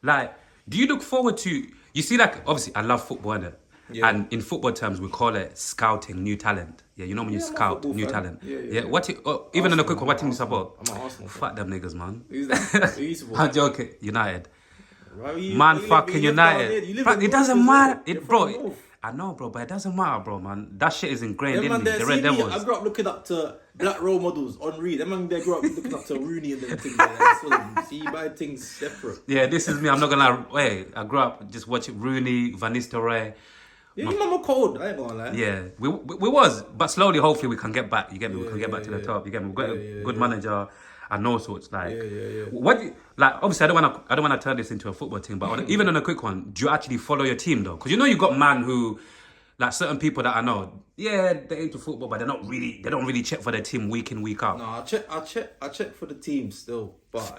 Like, do you look forward to? You see, like obviously, I love football, innit? Yeah. And in football terms, we call it scouting new talent. Yeah, you know when you Yeah, I'm a scout football new fan. talent. Yeah. What? Even in a quick one, what team you Arsenal. support? I'm an Arsenal fan. Fuck them niggas, man. Who's that? Who you support? I'm joking. United. Why you, Man, you fucking live down United. here? You live Bro, in it North doesn't as matter. well. You're from Bro, the North. I know, bro, but it doesn't matter, bro, man. That shit is ingrained Them in man me. there, The see Red me, Devils. I grew up looking up to black role models, Henri. Them man, they grew up looking up to Rooney and them things. Like, so, see, you buy things separate. Yeah, this is me. I'm not gonna lie. Wait, I grew up just watching Rooney, Van Nistelrooy. Yeah, you man were cold. I ain't gonna lie. Yeah, we was, but slowly, hopefully, we can get back. You get me? We can get back to the yeah. top. You get me? We've got a good manager and all sorts. Like, Yeah. what? Like, obviously, I don't wanna turn this into a football team, but even on a quick one, do you actually follow your team though? Because you know you got man who, like certain people that I know, yeah, they're into football, but they don't really check for their team week in week out. No, I check for the team still, but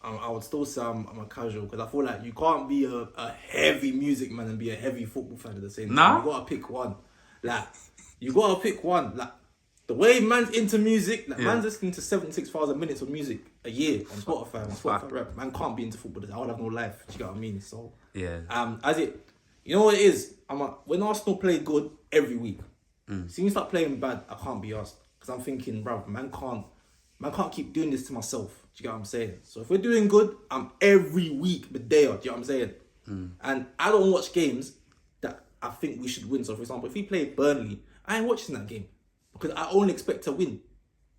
I would still say I'm a casual because I feel like you can't be a heavy music man and be a heavy football fan at the same time. Nah. You gotta pick one. Like, you gotta pick one. Like, the way man's into music, like man's listening to 76,000 minutes of music a year on Spotify. Rap. Man can't be into football. I would have no life. Do you get what I mean? So you know what it is? When Arsenal play good every week, see me start playing bad, I can't be asked because I'm thinking, bruv, man can't keep doing this to myself. Do you get what I'm saying? So if we're doing good, I'm every week the day. Do you know what I'm saying? And I don't watch games that I think we should win. So for example, if we play Burnley, I ain't watching that game because I only expect to win.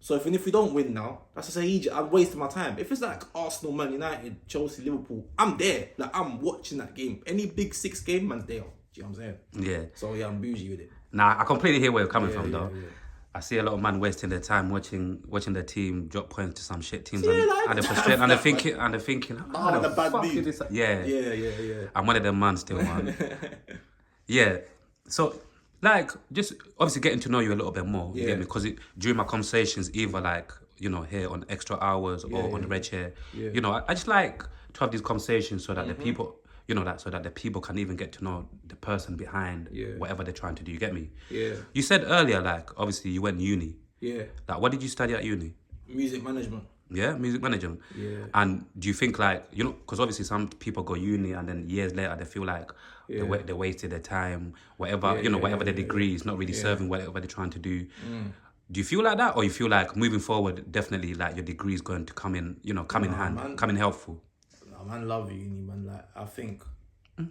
So if we don't win now, that's to say I'm wasting my time. If it's like Arsenal, Man United, Chelsea, Liverpool, I'm there. Like, I'm watching that game. Any big 6 game, man's there. Do you know what I'm saying? Yeah. So yeah, I'm bougie with it. Nah, I completely hear where you're coming from though. Yeah. I see a lot of man wasting their time watching the team drop points to some shit teams, Yeah, and, like- and they're frustrated, and they're thinking, how the the bad fuck beat. did this? Yeah. Yeah. I'm one of them man still, man. Yeah. So, like, just obviously getting to know you a little bit more. You get me? Because during my conversations, either like, you know, here on Extra Hours or on the Red Chair, you know, I just like to have these conversations so that the people, you know, that so that the people can even get to know the person behind whatever they're trying to do. You get me? Yeah. You said earlier, like, obviously you went uni. Yeah. Like, what did you study at uni? Music management. Yeah, music management. Yeah. And do you think like, you know, because obviously some people go uni and then years later they feel like they wasted their time, whatever, whatever their degree is not really serving whatever they're trying to do. Do you feel like that, or you feel like moving forward, definitely like your degree is going to come in, you know, come in hand, come in helpful? No, man, love uni, man. Like, I think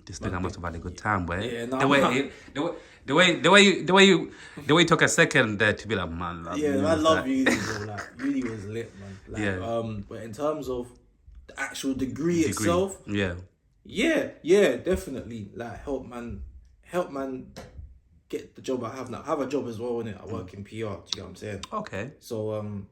This thing I must have had a good time, boy. Yeah, no, the way you took a second there to be like, man, love yeah, uni I was love like- uni, bro. Like, uni was lit, man. Like, but in terms of the actual degree itself, yeah, definitely. Like, help man get the job I have now. I have a job as well, innit? I work in PR. Do you get what I'm saying? Okay. So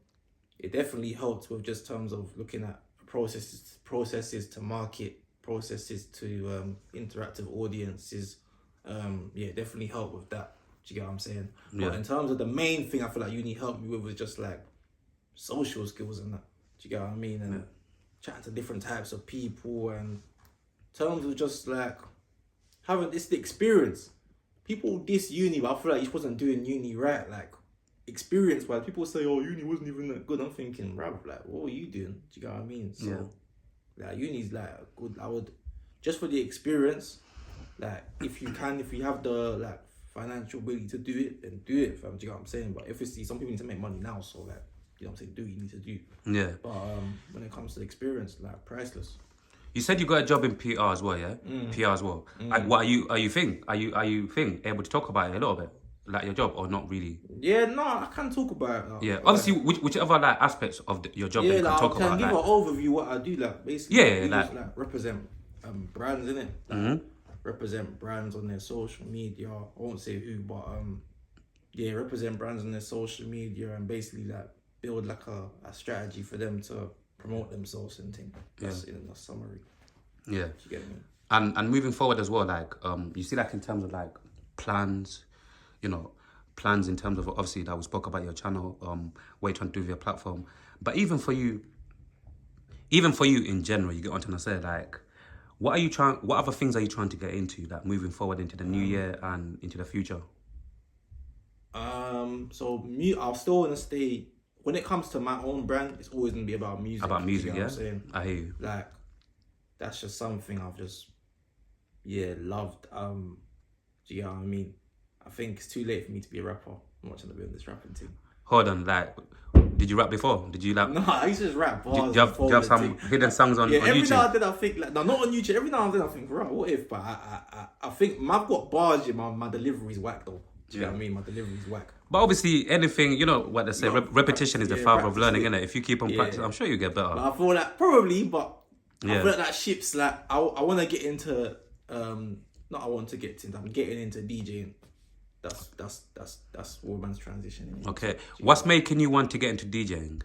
it definitely helps with just terms of looking at processes to market, processes to interactive audiences. Yeah, definitely help with that. Do you get what I'm saying? But in terms of the main thing I feel like uni helped me with was just like social skills and that. Do you get what I mean? And chatting to different types of people, and in terms of just like having the experience. People diss uni, but I feel like you wasn't doing uni right. Like, experience-wise, people say, oh, uni wasn't even that good. I'm thinking, bruv, like, what were you doing? Do you get what I mean? So, like, uni's like good. I would, just for the experience, like, if you have the like financial ability to do it, then do it, fam. Do you get what I'm saying? But if it's some people need to make money now, so like, you know what I'm saying, do what you need to do. Yeah. But when it comes to experience, like, priceless. You said you got a job in PR as well, yeah? PR as well. What are you able to talk about it a little bit? Like your job, or not really? Yeah, no, I can talk about it now. Yeah, obviously, whichever like aspects of your job that you can talk about. I can give like, an overview what I do, like, basically. Yeah, we like just, represent brands, innit? Like, represent brands on their social media. I won't say who, but represent brands on their social media and basically like build like a strategy for them to promote themselves and things. That's in a summary. Yeah. You get me? And moving forward as well, like you see, like in terms of like plans, you know, plans in terms of obviously that we spoke about your channel, what you're trying to do with your platform. But even for you in general, you get what I'm trying to say, like what other things are you trying to get into, like moving forward into the new year and into the future? So I'll still want to stay. When it comes to my own brand, it's always gonna be about music. About music, you know yeah. what I'm saying? I hear you. Like, that's just something I've just loved. Do you know what I mean? I think it's too late for me to be a rapper. I'm not trying to be on this rapping thing. Hold on, like, did you rap before? Did you like? No, I used to just rap bars. Do you have some hidden songs on every YouTube? now and then I think like, no, not on YouTube. Every now and then I think, right, what if? But I think I've got bars. My delivery's whack though. Do you know what I mean? My delivery's whack. But obviously, anything, you know what they say, repetition is the father of learning, innit? If you keep on practicing, I'm sure you get better. But I feel like probably, but I feel like that ship's like I want to get into not I want to get into. I'm getting into DJing. That's woman's transition. Okay, what's making you want to get into DJing?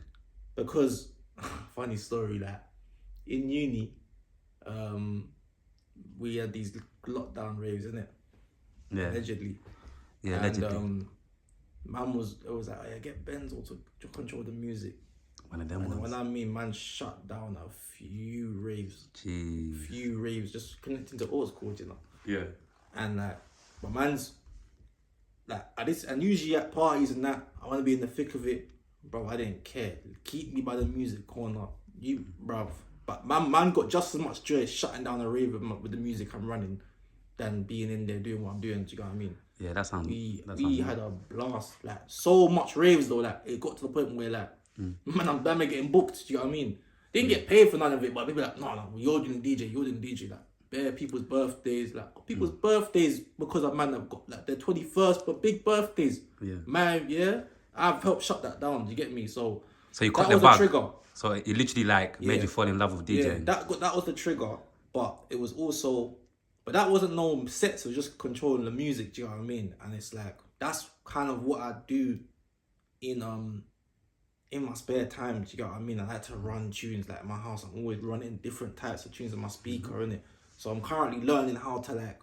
Because funny story, like in uni, we had these lockdown raves, innit? Yeah. Allegedly. Yeah, allegedly. And man was like, oh, yeah, get Benzo to control the music. One of them And ones. when I mean man shut down a few raves. Jeez. Few raves just connecting to old school, you know. Yeah. And like my man's like at this, and usually at parties and that, I want to be in the thick of it, bro. I didn't care. Keep me by the music corner, you, bro. But man got just as much joy shutting down a rave with the music I'm running than being in there doing what I'm doing. Do you know what I mean? Yeah, that sounds. We had a blast. Like so much raves though. Like it got to the point where like man, I'm damn getting booked. Do you know what I mean? Didn't get paid for none of it, but people like, no, you're doing DJ. You're doing DJ. Like bare people's birthdays, like people's birthdays because of man that got like their 21st, but big birthdays. Yeah. Man, yeah, I've helped shut that down. Do you get me? So you caught that the was bug. a trigger. So it literally like made you fall in love with DJing. Yeah, that was the trigger, but it was also, but that wasn't no sets. It was just controlling the music. Do you know what I mean? And it's like that's kind of what I do in my spare time. Do you get what I mean? I like to run tunes. Like in my house, I'm always running different types of tunes on my speaker, innit? So I'm currently learning how to like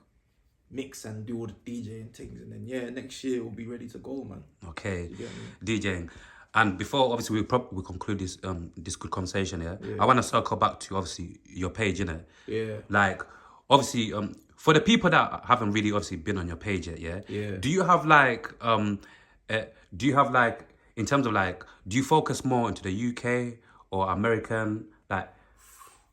mix and do all the DJing things, and then next year we'll be ready to go, man. Okay, You get me? DJing. And before obviously we conclude this this good conversation, I want to circle back to obviously your page, innit? Yeah. Like obviously for the people that haven't really obviously been on your page yet, Yeah. Do you have like in terms of like, do you focus more into the UK or American, like,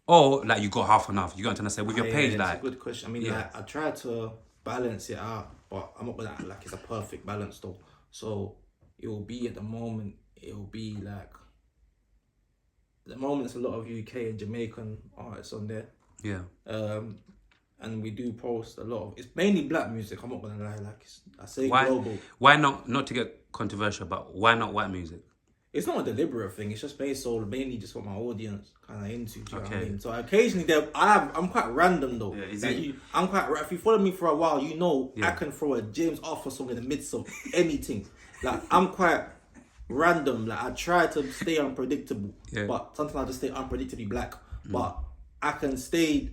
or like you got half and half? You got to say with your page, that's like a good question. I mean, like I try to balance it out, but I'm not gonna act like it's a perfect balance though. So it will be at the moment. It will be like at the moment. There's a lot of UK and Jamaican artists on there. Yeah. And we do post a lot of. It's mainly black music. I'm not gonna lie. Like I say, Why? global. Why not to get controversial, but why not white music? It's not a deliberate thing. It's just mainly just what my audience kind of into. Do you know what I Okay. mean? So occasionally I'm quite random though. Yeah, I'm quite. If you follow me for a while, you know Yeah. I can throw a James Arthur song in the midst of anything. Like I'm quite random. Like I try to stay unpredictable, but sometimes I just stay unpredictably black. But I can stay.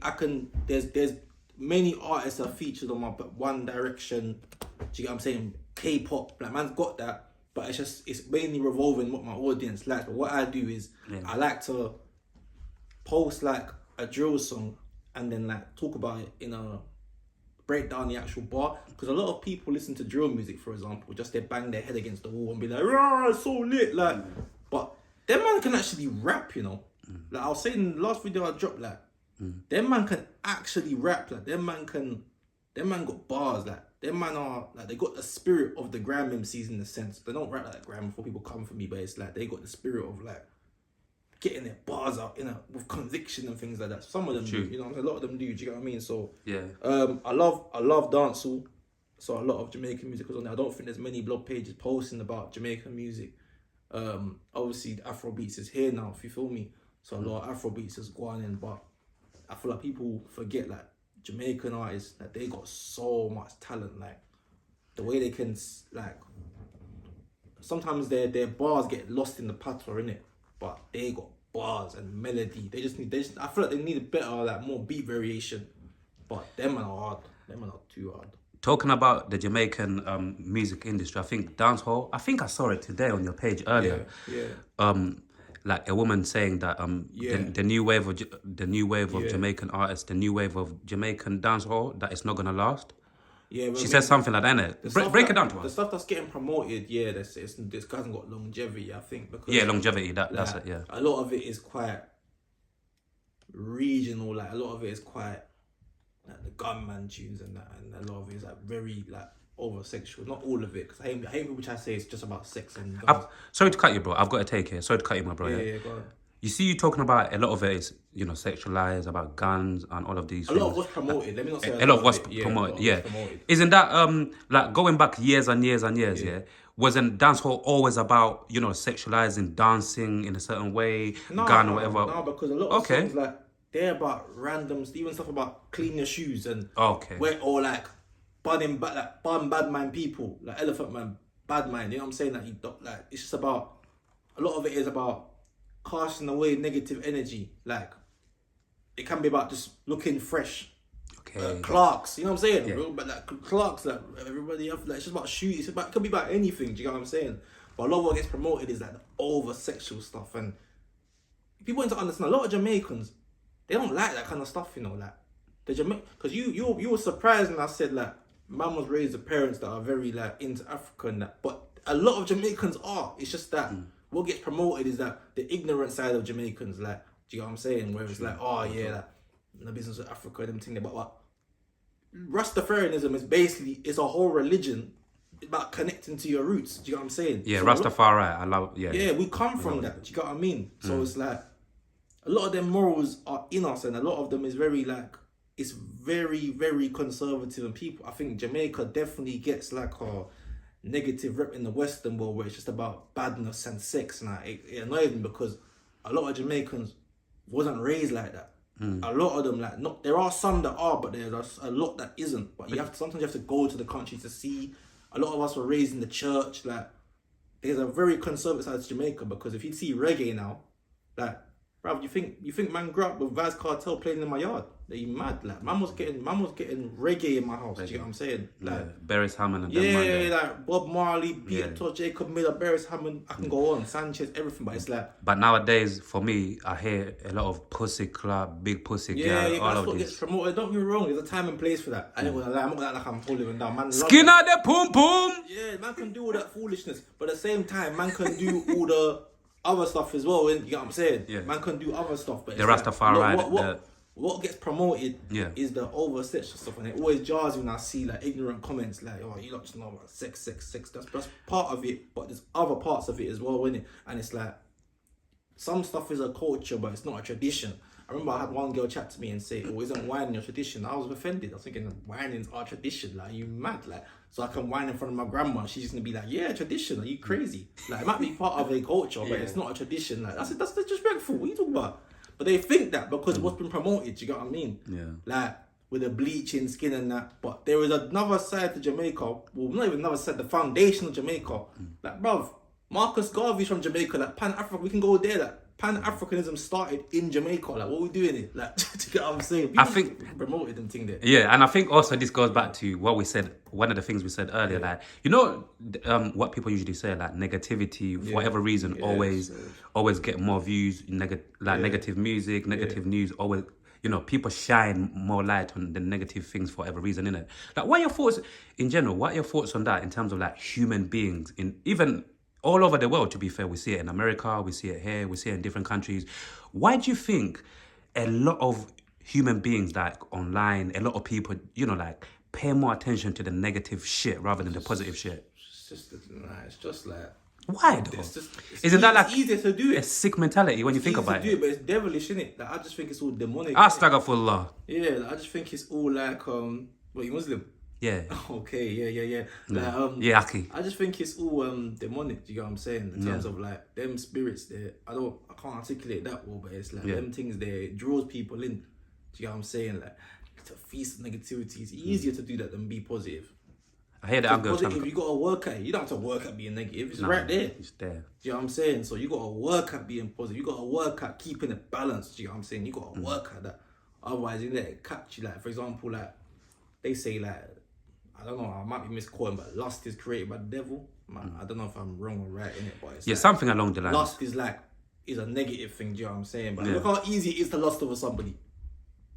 There's many artists that are featured on my One Direction. Do you get what I'm saying? K-pop. Like man's got that. But it's mainly revolving what my audience likes. But what I do is I like to post like a drill song and then like talk about it in a break down the actual bar. Because a lot of people listen to drill music, for example, just they bang their head against the wall and be like, "Rah, it's so lit," like. But them man can actually rap, you know. Like I was saying in the last video I dropped, like them man can actually rap. Like them man got bars. Like them man are like they got the spirit of the Gram MCs in the sense they don't rap like Gram before people come for me, but it's like they got the spirit of like getting their bars out, with conviction and things like that. Some of them do, you know, a lot of them do. Do you get what I mean? So I love dancehall. So a lot of Jamaican music was on there. I don't think there's many blog pages posting about Jamaican music. Obviously Afrobeats is here now, if you feel me. So a lot of Afrobeats is going in, but I feel like people forget like Jamaican artists, that they got so much talent. Like the way they can like sometimes their bars get lost in the patois, innit? But they got bars and melody. I feel like they need a better, like more beat variation. But them man are hard. Them man are too hard. Talking about the Jamaican music industry, I think dancehall. I think I saw it today on your page earlier. Like a woman saying that the new wave of Jamaican artists, the new wave of Jamaican dancehall, that it's not gonna last. Yeah, she says something like that, innit? Break it down to us. The stuff that's getting promoted, this hasn't got longevity, I think. Because longevity. That's it. Yeah. A lot of it is quite regional. Like a lot of it is quite like the gunman tunes and that, and a lot of it is like very like over sexual. Not all of it, because I hate people try to say it's just about sex and guns. Sorry to cut you, bro. I've got to take it. Sorry to cut you, my bro. Yeah, go on. You see, you talking about a lot of it is, sexualized, about guns and all of these things. A lot of what's promoted. Let me not say A lot of what's it. promoted. A lot Yeah. of what's promoted. Isn't that like going back years and years and years? Yeah. Wasn't dancehall always about sexualizing, dancing in a certain way, gun or whatever? No, because a lot of songs like they're about random, even stuff about clean your shoes and or like bunning like bun bad man people, like Elephant Man, bad man. You know what I'm saying? Like like it's just about a lot of it is about casting away negative energy. Like it can be about just looking fresh. Clarks, you know what I'm saying? Yeah. But like Clarks, like everybody else, like it's just about shooting. It can be about anything. Do you know what I'm saying? But a lot of what gets promoted is like the over sexual stuff, and people need to understand. A lot of Jamaicans, they don't like that kind of stuff, like the because you were surprised when I said like man was raised with parents that are very like into Africa and that, but a lot of Jamaicans are. It's just that what gets promoted is that the ignorant side of Jamaicans, like, do you know what I'm saying? Where it's like, oh yeah, like the business of Africa, them thing, but Rastafarianism is basically, it's a whole religion about connecting to your roots. Do you know what I'm saying? Yeah, so Rastafari, I love. Yeah, we come from that. Do you get what I mean? So it's like a lot of them morals are in us, and a lot of them is very like, it's very, very conservative. And people, I think Jamaica definitely gets like a negative rep in the Western world where it's just about badness and sex. And it annoys me because a lot of Jamaicans wasn't raised like that. A lot of them, like, not, there are some that are, but there's a lot that isn't. But sometimes you have to go to the country to see. A lot of us were raised in the church. Like, there's a very conservative side to Jamaica, because if you see reggae now, like, bruv, you think man grew up with Vaz Cartel playing in my yard? Are you mad? Like, man was getting reggae in my house. Do you know what I'm saying? Like, Barris Hammond and like Bob Marley, Peter Tosh, Jacob Miller, Barris Hammond. I can go on, Sanchez, everything. But it's like. But nowadays, for me, I hear a lot of pussy club, big pussy girl, all that's of what this. Gets promoted. Don't get me wrong. There's a time and place for that. I ain't gonna lie. I'm not gonna act like I'm holding them down. Man, skin out the pum pum. Yeah, man can do all that foolishness, but at the same time, man can do all the other stuff as well. You get what I'm saying? Yeah. Man can do other stuff, but the Rastafari. What gets promoted is the over sexual stuff, and it always jars me when I see like ignorant comments like, "Oh, you don't just know about sex." That's part of it, but there's other parts of it as well, isn't it? And it's like some stuff is a culture, but it's not a tradition. I remember I had one girl chat to me and say, "Oh, isn't whining your tradition?" I was offended. I was thinking, "Whining's our tradition. Like, are you mad? Like, so I can whine in front of my grandma. She's just gonna be like, yeah, tradition. Are you crazy? Like, it might be part of a culture, but it's not a tradition. Like, that's disrespectful. What are you talking about?" But they think that because what's been promoted, you get what I mean? Yeah. Like, with the bleaching skin and that. But there is another side to Jamaica. Well, not even another side, the foundation of Jamaica. Like, bruv, Marcus Garvey's from Jamaica. Like, Pan-African, we can go there. Like, Pan-Africanism started in Jamaica. Like, what are we doing here? Like, do you get what I'm saying? I think promoted and thing there. Yeah, and I think also this goes back to what we said. One of the things we said earlier, like, what people usually say, like, negativity for whatever reason always get more views. Negative music, negative news. Always, people shine more light on the negative things for whatever reason, innit? Like, what are your thoughts in general? What are your thoughts on that in terms of like human beings in even all over the world? To be fair, we see it in America, we see it here, we see it in different countries. Why do you think a lot of human beings, like online, a lot of people, like, pay more attention to the negative shit rather than the positive shit? It's just like, why though? Isn't that like easier to do it? A sick mentality when you think about it? But it's devilish, isn't it? Like, I just think it's all demonic. Astaghfirullah. Yeah, like, I just think it's all like you Muslim? Yeah. Okay, yeah. Like, Aki. I just think it's all demonic. Do you get what I'm saying? In terms of like them spirits there, I can't articulate that well, but it's like them things there. It draws people in. Do you get what I'm saying? Like, to feast on negativity, it's easier to do that than be positive. I hear that. I'm going positive. You got to work at it. You don't have to work at being negative. It's right there. It's there. Do you know what I'm saying? So you got to work at being positive. You got to work at keeping it balanced. Do you know what I'm saying? You got to work at that. Otherwise, you let it catch you. Like, for example, like they say, like, I don't know, I might be misquoting, but lust is created by the devil. Man, I don't know if I'm wrong or right in it, but it's something along the lines. Lust is a negative thing. Do you know what I'm saying? But look how easy it is to lust over somebody.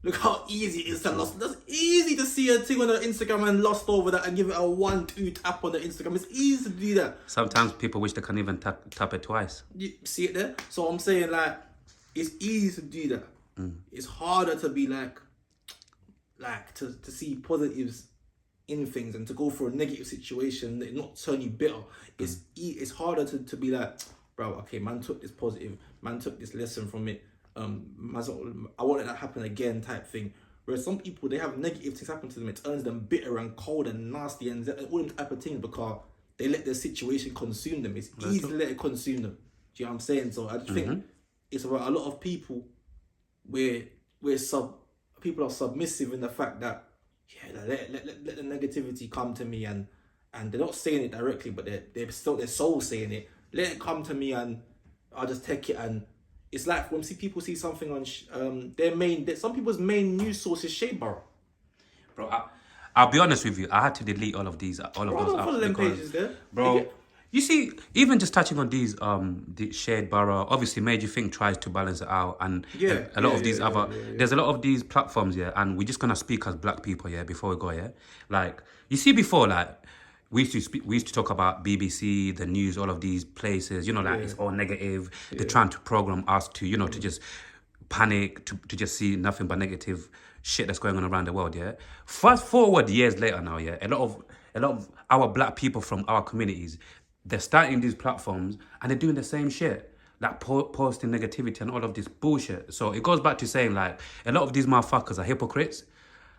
Look how easy it is to lust. That's easy to see a thing on the Instagram and lust over that and give it a 1-2 tap on the Instagram. It's easy to do that. Sometimes people wish they can even tap it twice. You see it there? So I'm saying, like, it's easy to do that. it's harder to be like to see positives in things and to go through a negative situation that not turn you bitter. It's harder to be like, bro, okay, man took this positive, man took this lesson from it. I won't let that happen again, type thing. Whereas some people, they have negative things happen to them, it turns them bitter and cold and nasty and all them type of things because they let their situation consume them. It's easy to let it consume them. Do you know what I'm saying? So I just think it's about a lot of people where people are submissive in the fact that let the negativity come to me and they're not saying it directly, but they're still their soul saying it. Let it come to me and I'll just take it. And it's like when people see something on some people's main news source is Shea Borough. Bro, I'll be honest with you. I had to delete all of those apps because, pages there, bro. You see, even just touching on these, the shared borough, obviously Made You Think tries to balance it out, and a lot of these there's a lot of these platforms, and we're just gonna speak as black people, before we go, like you see before, like we used to talk about BBC, the news, all of these places, it's all negative. They're trying to program us to, to just panic, to just see nothing but negative shit that's going on around the world, Fast forward years later now, a lot of our black people from our communities, they're starting these platforms and they're doing the same shit, like posting negativity and all of this bullshit. So it goes back to saying, like, a lot of these motherfuckers are hypocrites.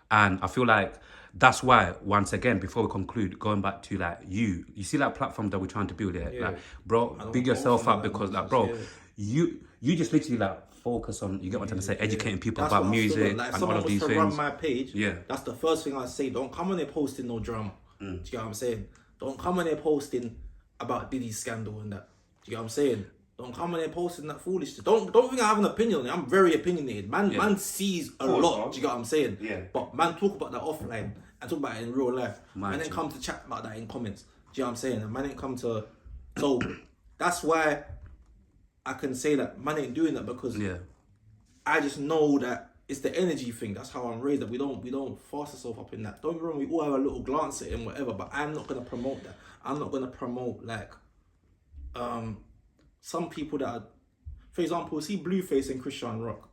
And I feel like that's why, once again, before we conclude, going back to, like, you see that platform that we're trying to build here? Like, bro, big yourself up because, like, bro, you just literally, like, focus on, you get what I'm trying to say, educating people about music like, and all of these things. Run my page, that's the first thing I say. Don't come on there posting no drama. Do you get what I'm saying? Don't come on there posting about Diddy's scandal and that. Do you get what I'm saying? Don't come on there posting that foolishness. Don't think I have an opinion on it. I'm very opinionated. Man sees a lot. Do you get what I'm saying? Yeah. But man talk about that offline and talk about it in real life. Man then come to chat about that in comments. Do you know what I'm saying? And man ain't come to... So that's why I can say that man ain't doing that, because I just know that it's the energy thing. That's how I'm raised. That we don't force ourselves up in that. Don't get me wrong, we all have a little glance at it and whatever, but I'm not gonna promote that. I'm not gonna promote like some people that are, for example, see Blueface and Christian Rock.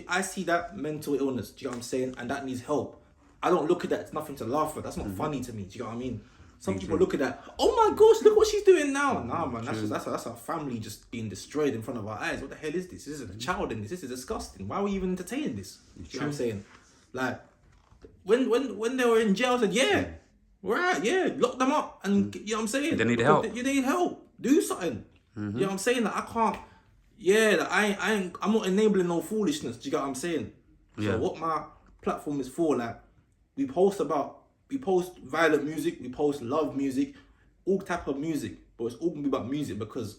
I see that mental illness, do you know what I'm saying? And that needs help. I don't look at that, it's nothing to laugh at. That's not funny to me, do you know what I mean? Some people look at that, oh my gosh, look what she's doing now. Nah, man, that's our family just being destroyed in front of our eyes. What the hell is this? This isn't a child in this. This is disgusting. Why are we even entertaining this? Do you know what I'm saying? Like, when they were in jail, I said, right, lock them up. And you know what I'm saying? They need help. You need help. Do something. You know what I'm saying? Like, I can't, like, I'm not enabling no foolishness. Do you get what I'm saying? So what my platform is for, like, we post violent music, we post love music, all type of music, but it's all gonna be about music, because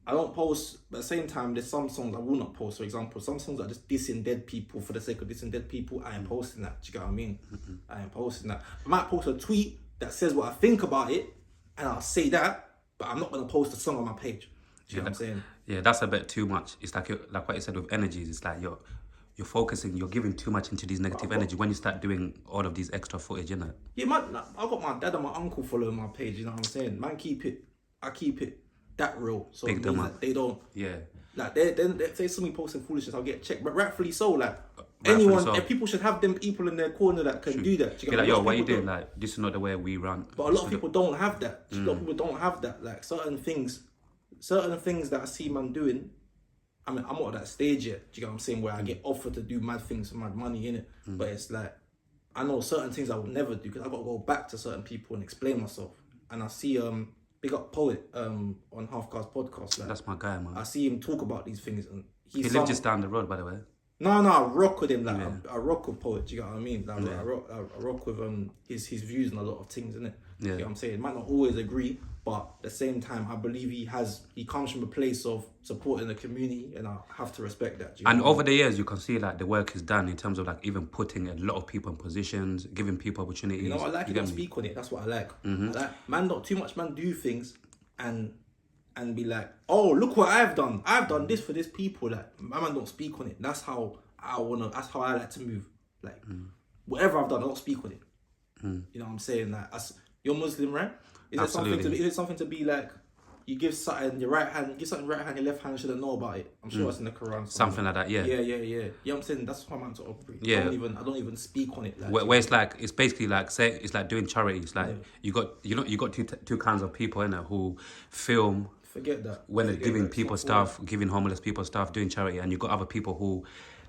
I don't post, but at the same time, there's some songs I will not post. For example, some songs are just dissing dead people for the sake of dissing dead people. I ain't posting that. Do you get what I mean? I ain't posting that. I might post a tweet that says what I think about it, and I'll say that, but I'm not gonna post a song on my page. Do you know what I'm saying? Yeah, that's a bit too much. It's like what you said with energies. It's like you're focusing, you're giving too much into these negative energy when you start doing all of these extra footage, innit? Yeah, man, I got my dad and my uncle following my page, you know what I'm saying? Man, I keep it that real. So it means that they don't... Yeah. Like, if they see me posting foolishness, I'll get checked. But rightfully so, like, if people should have them people in their corner that can do that. You're like, yo, what are you doing? Like, this is not the way we run. But a lot of people don't have that. A lot of people don't have that. Like, certain things that I see man doing, I mean, I'm not at that stage yet. Do you get what I'm saying? Where I get offered to do mad things for mad money, innit? But it's like, I know certain things I would never do, because I got to go back to certain people and explain myself. And I see, big up Poet on Half Cast Podcast. Like, that's my guy, man. I see him talk about these things. And he lives just down the road, by the way. No, I rock with him. Like, I rock with Poet. Do you get what I mean? Like, I rock with his views on a lot of things, innit? You know what I'm saying? Might not always agree, but at the same time, I believe he comes from a place of supporting the community, and I have to respect that. And over the years, you can see like the work is done in terms of like even putting a lot of people in positions, giving people opportunities. You know, I like you don't speak on it. That's what I like. I like, man, not too much. Man, do things and be like, oh, look what I've done. I've done this for this people. Like, my man don't speak on it. That's how I like to move. Like, whatever I've done, I don't speak on it. You know what I'm saying? Like, you're Muslim, right? Is it something to be like, you give something your right hand, your left hand shouldn't know about it. I'm sure it's in the Quran. Somewhere. Something like that, yeah. Yeah. You know what I'm saying? That's how I'm meant to operate. Yeah. I don't even speak on it. Like, Where it's like, it's basically like, say, it's like doing charity. It's like, you got two kinds of people in it who film forget that. when they're giving people stuff, giving homeless people stuff, doing charity, and you got other people who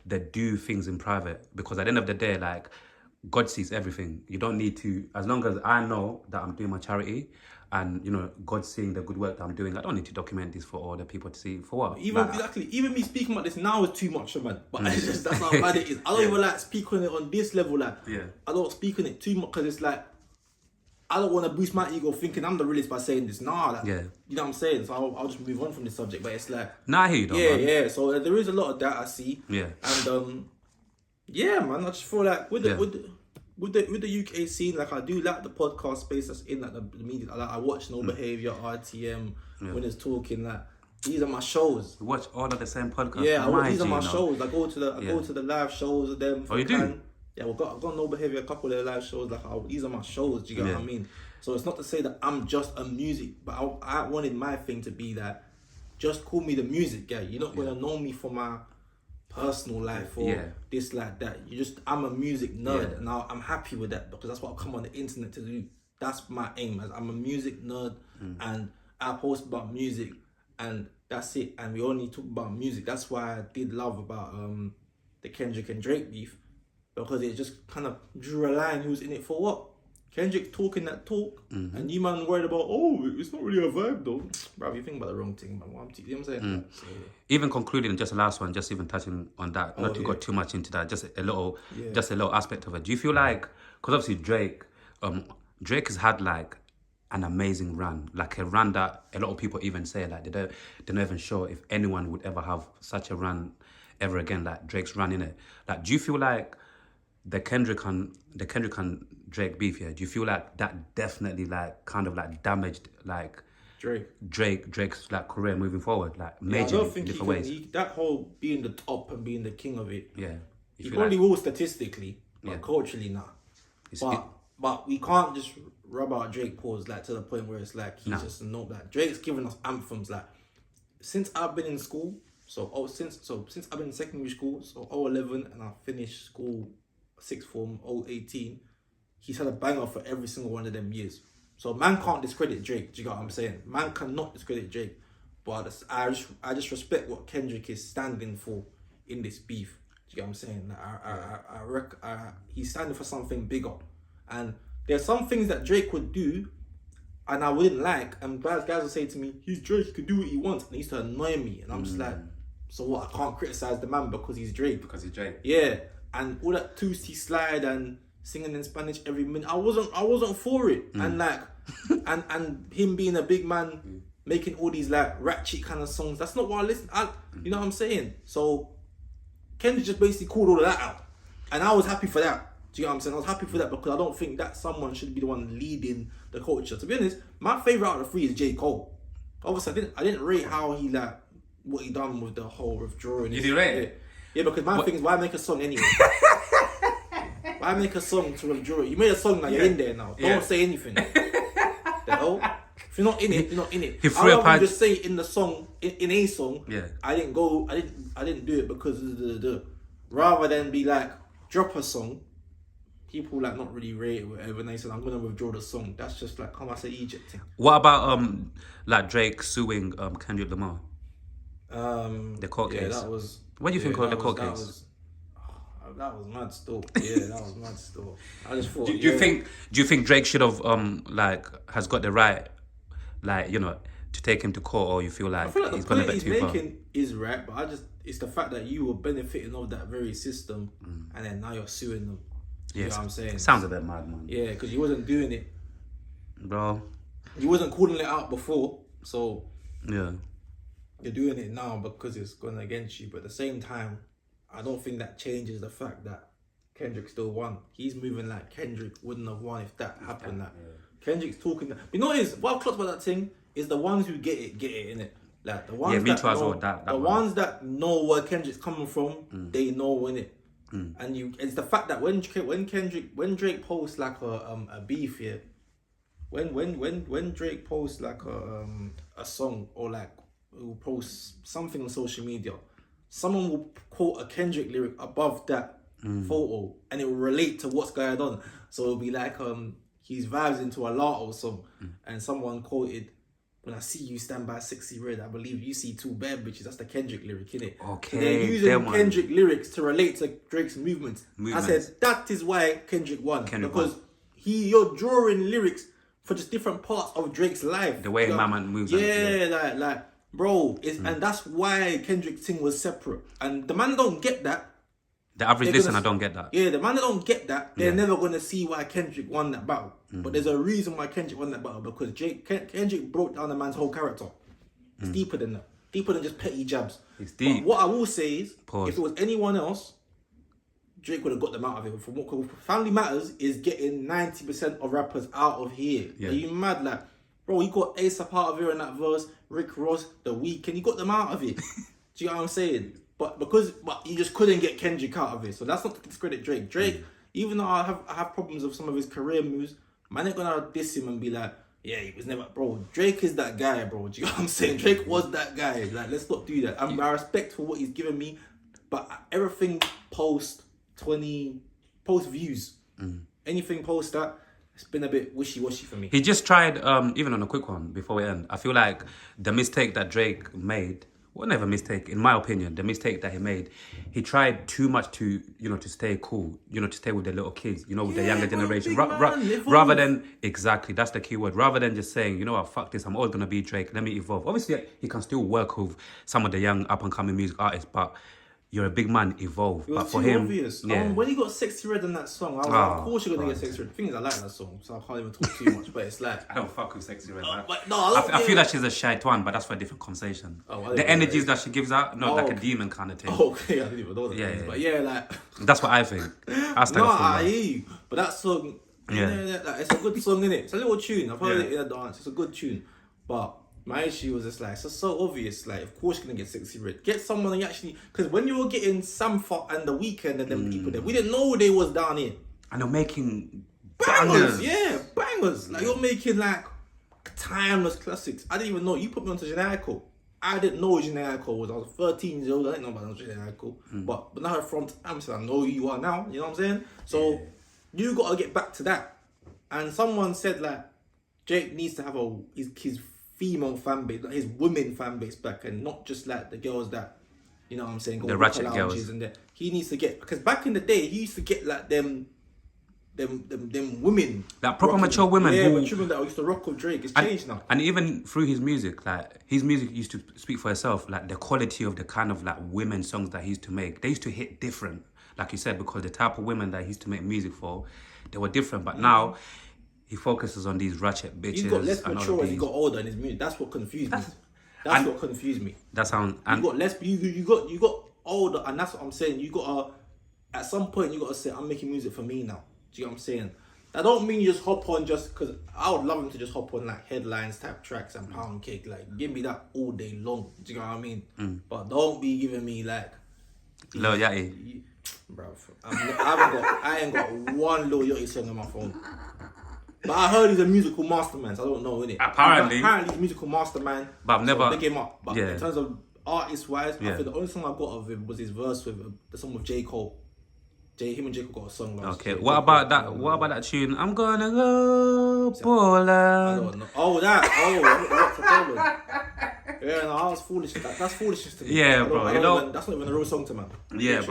they do things in private, because at the end of the day, like, God sees everything. You don't need to, as long as I know that I'm doing my charity, and you know God's seeing the good work that I'm doing, I don't need to document this for all the people to see. For what? Even me speaking about this now is too much, man. But it's just, that's how bad it is. I don't even like speak on it on this level. Like, I don't speak on it too much because it's like, I don't want to boost my ego thinking I'm the realest by saying this. Nah, like, you know what I'm saying? So I'll just move on from this subject. But it's like, nah, I hear you though, man. So there is a lot of that I see. Yeah. And man, I just feel like with the UK scene, like, I do like the podcast space that's in like the media. Like, I watch No Behaviour, RTM, when it's talking, like, these are my shows. We watch all of the same podcasts. Yeah, these are my shows. I go to the live shows of them. Oh, you do? Yeah, I've got No Behaviour, a couple of their live shows. Like, these are my shows. Do you get what I mean? So it's not to say that I'm just a music, but I wanted my thing to be that. Just call me the music guy. You're not gonna know me for my personal life or this, like that. I'm a music nerd, and I'm happy with that, because that's what I've come on the internet to do. That's my aim. As I'm a music nerd, and I post about music, and that's it. And we only talk about music. That's why I did love about the Kendrick and Drake beef, because it just kind of drew a line who's in it for what. Kendrick talking that talk, and you man worried about, it's not really a vibe though. Bro, you think about the wrong thing, man. You know what I'm saying? So, even concluding, just the last one, just even touching on that, not to go too much into that, just a little aspect of it. Do you feel like, because obviously Drake has had like an amazing run, like a run that a lot of people even say like they're not even sure if anyone would ever have such a run ever again, like Drake's run in it. Like, do you feel like the Kendrick and Drake beef here, do you feel like that definitely like kind of like damaged like Drake's like career moving forward, like major I don't think different ways? That whole being the top and being the king of it, he probably like, will statistically, but culturally but we can't just rub out Drake pause like to the point where it's like he's just like Drake's giving us anthems like since I've been in school. Since I've been in secondary school, so 2011, and I finished school sixth form 2018, he's had a banger for every single one of them years. So man can't discredit Drake. Do you get what I'm saying? Man cannot discredit Drake. But I just respect what Kendrick is standing for in this beef. Do you get what I'm saying? He's standing for something bigger. And there's some things that Drake would do and I wouldn't like, and guys will say to me, he's Drake, he can do what he wants, and he used to annoy me, and I'm just like, so what? I can't criticize the man because he's Drake. Yeah, and all that Toosty slide and singing in Spanish every minute, I wasn't for it, and like, and him being a big man, making all these like ratchet kind of songs, that's not what I listen. You know what I'm saying? So Kendrick just basically called all of that out, and I was happy for that. Do you know what I'm saying? I was happy for that because I don't think that someone should be the one leading the culture. To be honest, my favourite out of the three is J. Cole. Obviously, I didn't rate how he like what he done with the whole withdrawing. You didn't rate it? Yeah, because my thing is, why make a song anyway? Why make a song to withdraw it? You made a song like you're in there now. Don't say anything. The hell? If you're not in it, you're not in it. I'd rather just say in the song, in a song, I didn't do it because rather than be like, drop a song, people like not really rate it, whatever, and they said I'm gonna withdraw the song. That's just like, come on, say Egypt thing. What about like Drake suing Kendrick Lamar? The court case. That was. What do you think of the court case? That was mad still. Yeah, that was mad still. I just thought. Do you think Drake should have has got the right, like, you know, to take him to court, or you feel like he's gone a bit too far? Making is right, but it's the fact that you were benefiting of that very system, and then now you're suing them. You know what I'm saying? Sounds a bit mad, man. Yeah, because you wasn't doing it, bro. You wasn't calling it out before, so yeah, you're doing it now because it's going against you. But at the same time, I don't think that changes the fact that Kendrick still won. He's moving like Kendrick wouldn't have won if that happened. Kendrick's talking. You know what I've clocked about that thing is the ones who get it, innit? Like the ones ones that know where Kendrick's coming from, they know in it. And it's the fact that when Drake posts like a beef here, when Drake posts like a song or like will post something on social media, someone will quote a Kendrick lyric above that photo, and it will relate to what's going on. So it'll be like he's vibes into a Lato song, and someone quoted, "When I see you stand by sexy red, I believe you see two bad bitches." That's the Kendrick lyric, innit? Okay, so they're using Kendrick lyrics to relate to Drake's movements. I said that is why Kendrick won. Because you're drawing lyrics for just different parts of Drake's life. The way my man moves. Yeah, like bro, and that's why Kendrick's thing was separate. And the man don't get that. The average listener don't get that. Yeah, the man that don't get that, they're never going to see why Kendrick won that battle. But there's a reason why Kendrick won that battle, because Kendrick broke down the man's whole character. It's deeper than that. Deeper than just petty jabs. It's deep. But what I will say is, if it was anyone else, Drake would have got them out of it. From what Family Matters is getting 90% of rappers out of here. Yeah. Are you mad? Like, bro, you got A$AP out of here in that verse, Rick Ross, The Weeknd, you got them out of it. Do you know what I'm saying? But you just couldn't get Kendrick out of it. So that's not to discredit Drake. Drake, even though I have problems with some of his career moves, man ain't gonna diss him and be like, yeah, he was never, bro. Drake is that guy, bro. Do you know what I'm saying? Drake was that guy. Like, let's not do that. I respect for what he's given me, but everything post views, anything post that, it's been a bit wishy-washy for me. He just tried, even on a quick one before we end, I feel like the mistake that Drake made, well, never mistake, in my opinion, the mistake that he made, he tried too much to, to stay cool, to stay with the little kids, with the younger generation. Rather than, exactly, that's the key word. Rather than just saying, you know what, fuck this, I'm always going to be Drake, let me evolve. Obviously, he can still work with some of the young up-and-coming music artists, but you're a big man, evolve. It was but for too him, obvious. Yeah. When he got Sexy Red in that song, I was like, of course you're going to get Sexy Red. The thing is, I like that song, so I can't even talk too much, but it's like... I don't fuck with Sexy Red, man. I feel like she's a shy twin, but that's for a different conversation. The energies that she gives out, not like a demon kind of thing. Oh, okay, I didn't even know that. Yeah. But yeah, like... That's what I think. I hear you. But that song, it's a good song, innit? It's a little tune. I've heard it in a dance. It's a good tune. But my issue was just like, it's just so obvious. Like, of course you're going to get Sexy Red. Get someone that actually... Because when you were getting Samfa and The Weeknd and them people there, we didn't know they was down here. And they're making... Bangers! Yeah, bangers. Like, you're making, like, timeless classics. I didn't even know. You put me onto Generico. I didn't know Generico was... I was 13 years old. I didn't know about Generico. But now from Amsterdam, I know who you are now. You know what I'm saying? So, you got to get back to that. And someone said, like, Drake needs to have his female fan base, like his women fan base back, and not just like the girls that, you know what I'm saying, go the ratchet girls. And he needs to get, because back in the day he used to get like them women, like proper mature women. Yeah, mature women that used to rock with Drake. It's changed now. And even through his music, like his music used to speak for itself. Like the quality of the kind of like women songs that he used to make, they used to hit different. Like you said, because the type of women that he used to make music for, they were different. But now he focuses on these ratchet bitches. He got less mature as he got older in his music. That's what confused me. That's what confused me. That sounds. You got less. You got older, and that's what I'm saying. You got at some point you got to say, I'm making music for me now. Do you know what I'm saying? That don't mean you just hop on just because I would love him to just hop on like headlines type tracks and pound cake. Like give me that all day long. Do you know what I mean? But don't be giving me like Lil Yachty. Bro, I ain't got one Lil Yachty song on my phone. But I heard he's a musical mastermind, so I don't know, innit? Apparently he's a musical mastermind. But I've never... Big him up. But in terms of artist-wise, I think the only song I got of him was his verse with the song with J. Cole. Him and J. Cole got a song last year. What about that tune? I'm gonna go Poland. I don't know. Oh, that. Oh, yeah, no, I was foolish. That's foolishness to me. Yeah, bro. That's not even a real song to man. Yeah,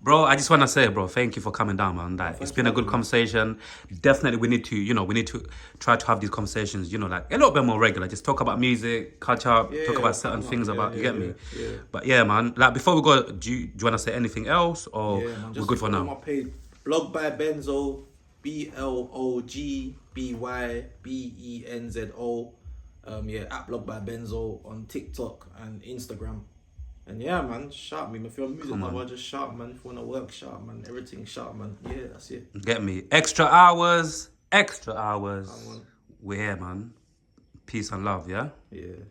bro. I just want to say, bro, thank you for coming down, man. Like, it's been a good conversation. Definitely, we need to try to have these conversations, like a little bit more regular. Just talk about music, catch up, talk about certain things you get me? Yeah. But yeah, man, like before we go, do you want to say anything else or we're good for now? My page, Blog by Benzo, BLOGBYBENZO. At Blog by Benzo on TikTok and Instagram. And yeah, man, shout me. If you're a music lover, just shout, man. If you want to work, shout, man. Everything, shout, man. Yeah, that's it. Get me. Extra hours. We're here, man. Peace and love, yeah? Yeah.